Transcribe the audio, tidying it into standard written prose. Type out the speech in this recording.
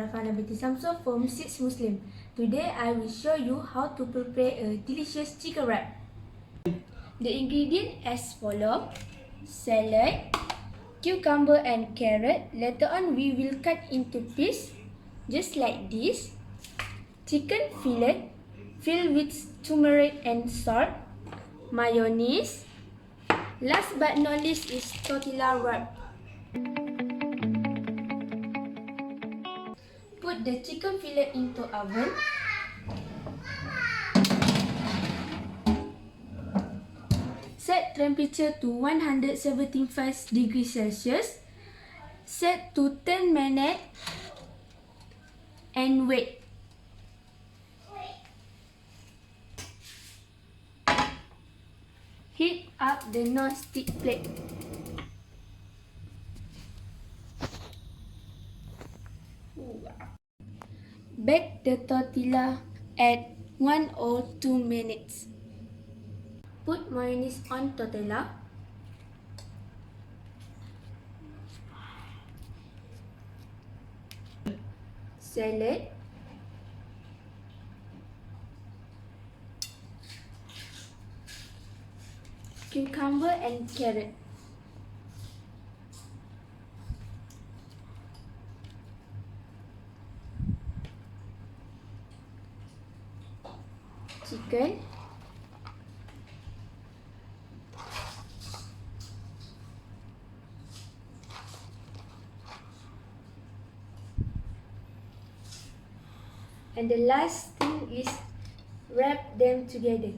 Farhana binti Samsul from 6 Muslim. Today I will show you how to prepare a delicious chicken wrap. The ingredients as follows: salad, cucumber and carrot. Later on we will cut into pieces just like this. Chicken fillet filled with turmeric and salt. Mayonnaise. Last but not least is tortilla wrap. Put the chicken fillet into oven. Set temperature to 175 degrees Celsius. Set to 10 minutes and wait. Heat up the non-stick plate. Bake the tortilla at 1 or 2 minutes. Put mayonnaise on tortilla. Salad. Cucumber and carrot. Chicken. And the last thing is wrap them together.